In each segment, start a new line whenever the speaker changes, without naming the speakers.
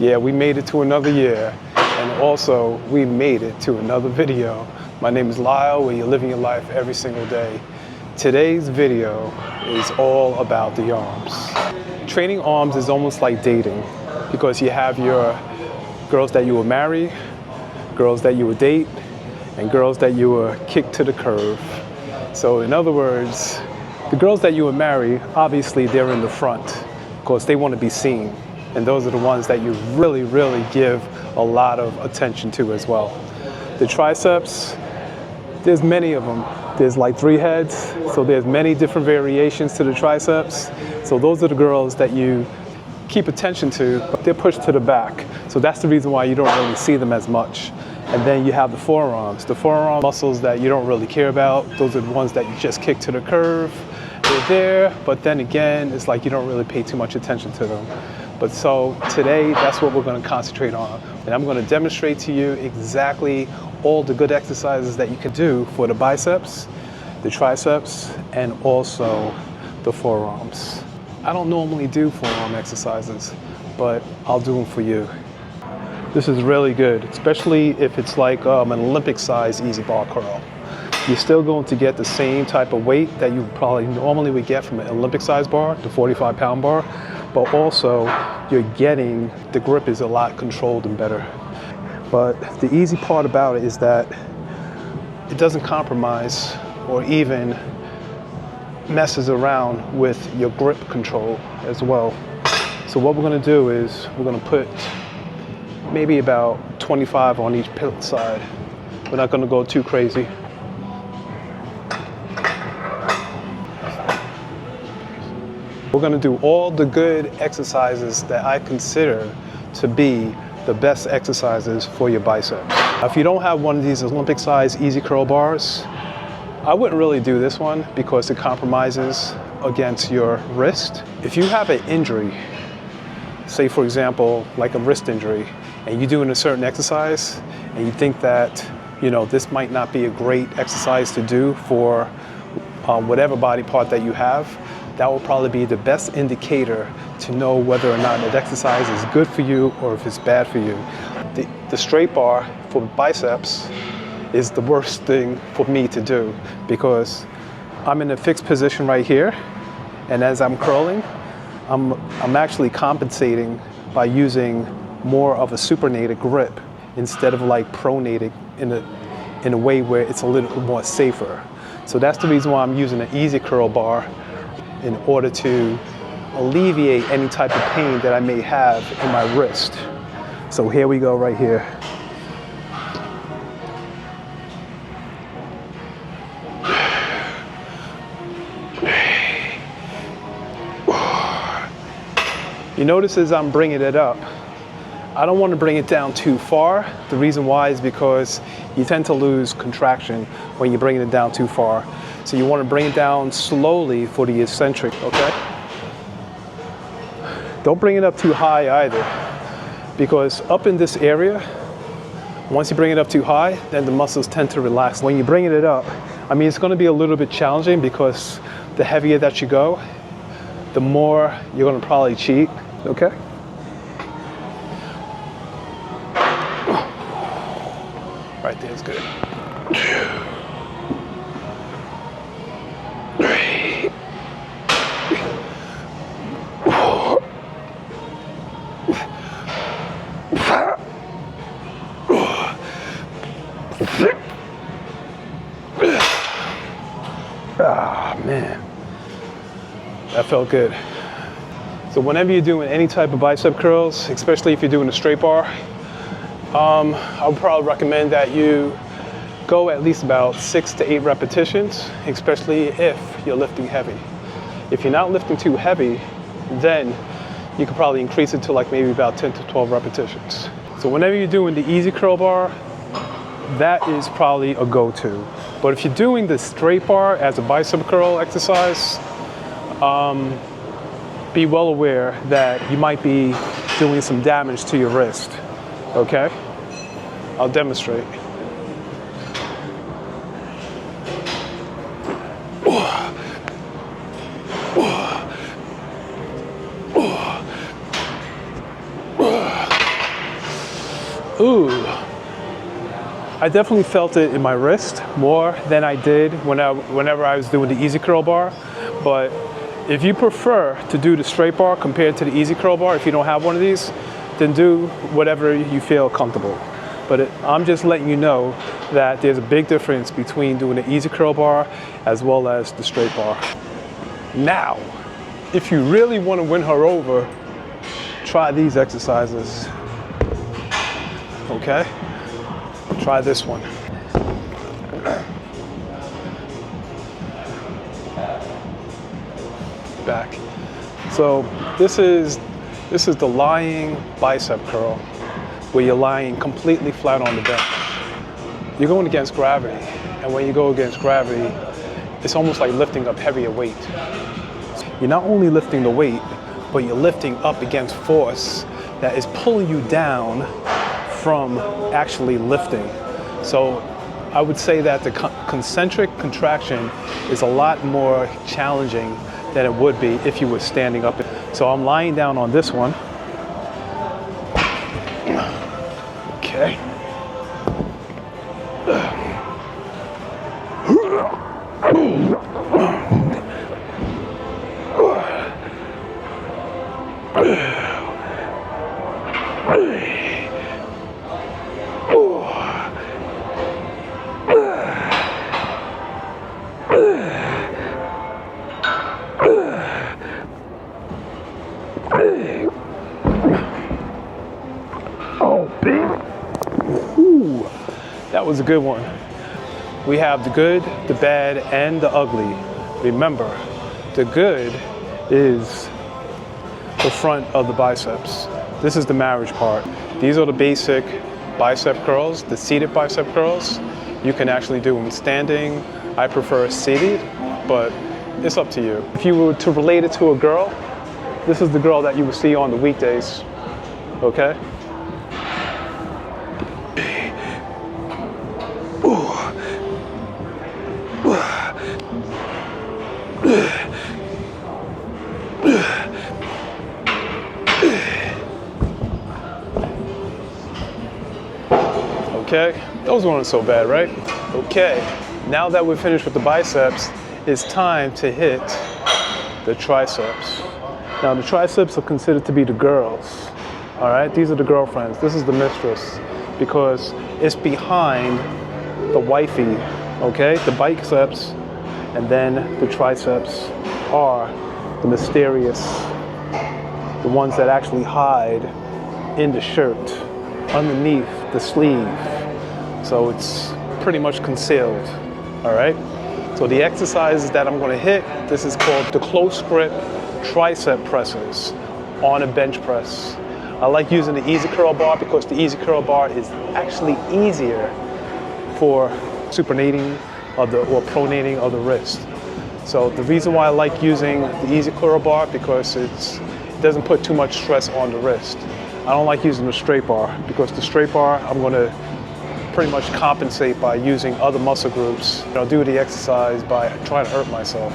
Yeah, we made it to another year, and also we made it to another video. My name is Lyle, where you're living your life every single day. Today's video is all about the arms. Training arms is almost like dating, because you have your girls that you will marry, girls that you will date, and girls that you will kick to the curb. So in other words, the girls that you will marry, obviously they're in the front, because they want to be seen. And those are the ones that you really, really give a lot of attention to as well. The triceps, there's many of them. There's like 3 heads, so there's many different variations to the triceps. So those are the girls that you keep attention to, but they're pushed to the back. So that's the reason why you don't really see them as much. And then you have the forearms. The forearm muscles that you don't really care about, those are the ones that you just kick to the curve. They're there, but then again, it's like you don't really pay too much attention to them. But so today, that's what we're gonna concentrate on. And I'm gonna demonstrate to you exactly all the good exercises that you can do for the biceps, the triceps, and also the forearms. I don't normally do forearm exercises, but I'll do them for you. This is really good, especially if it's like an Olympic size easy bar curl. You're still going to get the same type of weight that you probably normally would get from an Olympic size bar, the 45-pound bar, but also you're getting, the grip is a lot controlled and better. But the easy part about it is that it doesn't compromise or even messes around with your grip control as well. So what we're gonna do is we're gonna put maybe about 25 on each side. We're not gonna go too crazy. We're gonna do all the good exercises that I consider to be the best exercises for your biceps. If you don't have one of these Olympic size easy curl bars, I wouldn't really do this one because it compromises against your wrist. If you have an injury, say for example, like a wrist injury, and you're doing a certain exercise, and you think that, you know, this might not be a great exercise to do for whatever body part that you have, that will probably be the best indicator to know whether or not that exercise is good for you or if it's bad for you. The straight bar for biceps is the worst thing for me to do because I'm in a fixed position right here, and as I'm curling, I'm actually compensating by using more of a supinated grip instead of like pronated in a way where it's a little more safer. So that's the reason why I'm using an easy curl bar, in order to alleviate any type of pain that I may have in my wrist. So here we go right here. You notice as I'm bringing it up, I don't want to bring it down too far. The reason why is because you tend to lose contraction when you're bringing it down too far. So you want to bring it down slowly for the eccentric, okay? Don't bring it up too high either, because up in this area, once you bring it up too high, then the muscles tend to relax. When you're bringing it up, I mean, it's going to be a little bit challenging because the heavier that you go, the more you're going to probably cheat, okay? Right there is good. Ah, man, that felt good. So whenever you're doing any type of bicep curls, especially if you're doing a straight bar, I would probably recommend that you go at least about 6 to 8 repetitions, especially if you're lifting heavy. If you're not lifting too heavy, then you could probably increase it to like maybe about 10 to 12 repetitions. So whenever you're doing the easy curl bar, that is probably a go-to. But if you're doing the straight bar as a bicep curl exercise, be well aware that you might be doing some damage to your wrist, okay? I'll demonstrate. Ooh, I definitely felt it in my wrist more than I did whenever I was doing the easy curl bar. But if you prefer to do the straight bar compared to the easy curl bar, if you don't have one of these, then do whatever you feel comfortable. But I'm just letting you know that there's a big difference between doing the easy curl bar as well as the straight bar. Now, if you really want to win her over, try these exercises. Okay? Try this one. Back. So this is the lying bicep curl, where you're lying completely flat on the bench. You're going against gravity, and when you go against gravity, it's almost like lifting up heavier weight. You're not only lifting the weight, but you're lifting up against force that is pulling you down from actually lifting. So I would say that the concentric contraction is a lot more challenging than it would be if you were standing up. So I'm lying down on this one. Okay. Ooh, that was a good one. We have the good, the bad, and the ugly. Remember, the good is the front of the biceps. This is the marriage part. These are the basic bicep curls, the seated bicep curls. You can actually do them standing. I prefer seated, but it's up to you. If you were to relate it to a girl, this is the girl that you would see on the weekdays, okay? Okay, those weren't so bad, right? Okay, now that we're finished with the biceps, it's time to hit the triceps. Now the triceps are considered to be the girls, all right? These are the girlfriends. This is the mistress because it's behind the wifey, okay? The biceps and then the triceps are the mysterious, the ones that actually hide in the shirt, underneath the sleeve. So it's pretty much concealed, all right? So the exercises that I'm gonna hit, this is called the close grip tricep presses on a bench press. I like using the easy curl bar because the easy curl bar is actually easier for supinating or pronating of the wrist. So the reason why I like using the easy curl bar because it doesn't put too much stress on the wrist. I don't like using the straight bar because the straight bar I'm gonna pretty much compensate by using other muscle groups. I'll do the exercise by trying to hurt myself.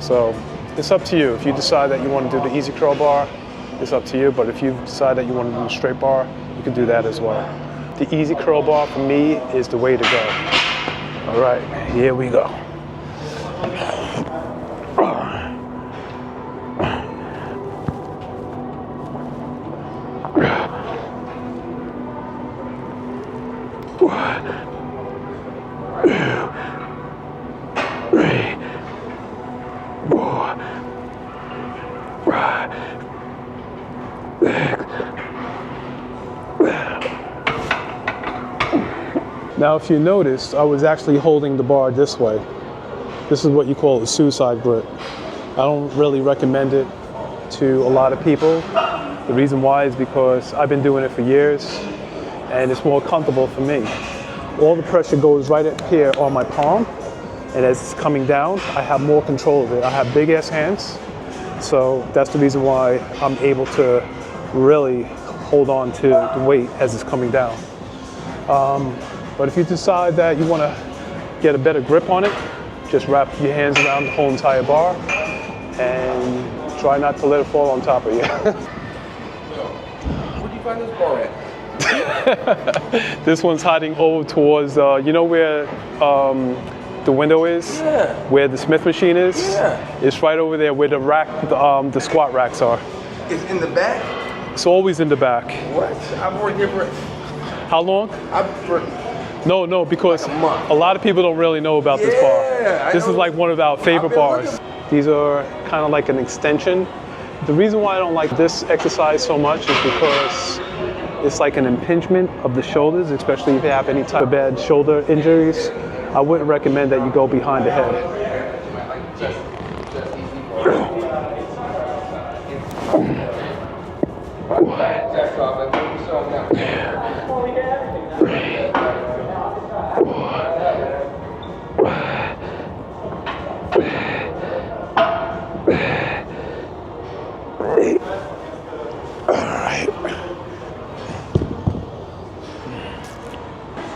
So it's up to you. If you decide that you want to do the easy curl bar, it's up to you. But if you decide that you want to do the straight bar, you can do that as well. The easy curl bar for me is the way to go. All right, here we go. Now, if you notice, I was actually holding the bar this way. This is what you call a suicide grip. I don't really recommend it to a lot of people. The reason why is because I've been doing it for years and it's more comfortable for me. All the pressure goes right up here on my palm, and as it's coming down, I have more control of it. I have big ass hands, so that's the reason why I'm able to really hold on to the weight as it's coming down. But if you decide that you want to get a better grip on it, just wrap your hands around the whole entire bar and try not to let it fall on top of you.
Where'd you find this bar at?
This one's hiding over towards, you know where the window is?
Yeah.
Where the Smith machine is?
Yeah.
It's right over there where the squat racks are.
It's in the back?
It's always in the back.
What? I've worked here for...
How long?
I've worked...
No, because
like a month.
a lot of people don't really know about this bar. This is like one of our favorite bars. These are kind of like an extension. The reason why I don't like this exercise so much is because it's like an impingement of the shoulders, especially if you have any type of bad shoulder injuries. I wouldn't recommend that you go behind the head.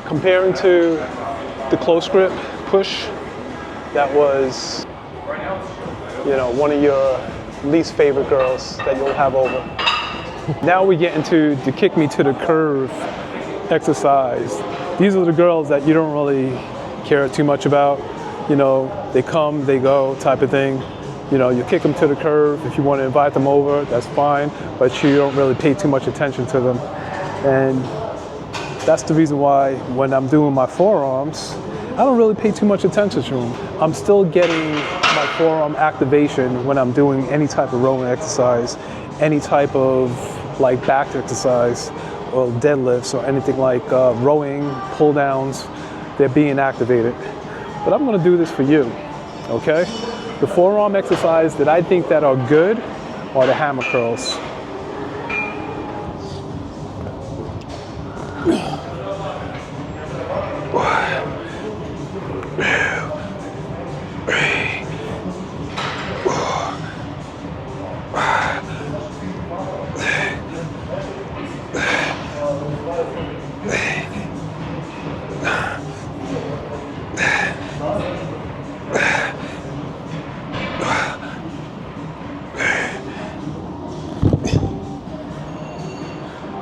Comparing to the close grip push, that was, you know, one of your least favorite girls that you'll have over. Now we get into the kick me to the curve exercise. These are the girls that you don't really care too much about. You know, they come, they go type of thing. You know, you kick them to the curve. If you want to invite them over, that's fine, but you don't really pay too much attention to them. And that's the reason why when I'm doing my forearms, I don't really pay too much attention to them. I'm still getting my forearm activation when I'm doing any type of rowing exercise, any type of like back exercise or deadlifts or anything like rowing, pull downs, they're being activated. But I'm gonna do this for you, okay? The forearm exercise that I think that are good are the hammer curls.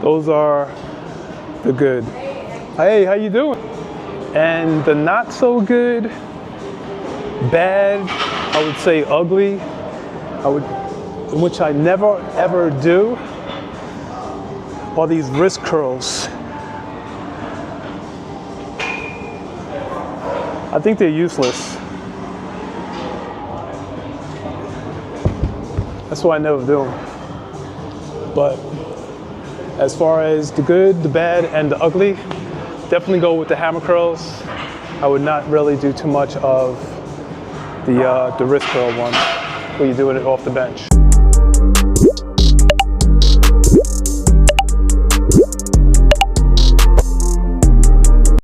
Those are the good. Hey, how you doing? And the not so good, bad, I would say ugly, which I never ever do, are these wrist curls. I think they're useless. That's why I never do them. But as far as the good, the bad, and the ugly, definitely go with the hammer curls. I would not really do too much of the wrist curl one, where you're doing it off the bench.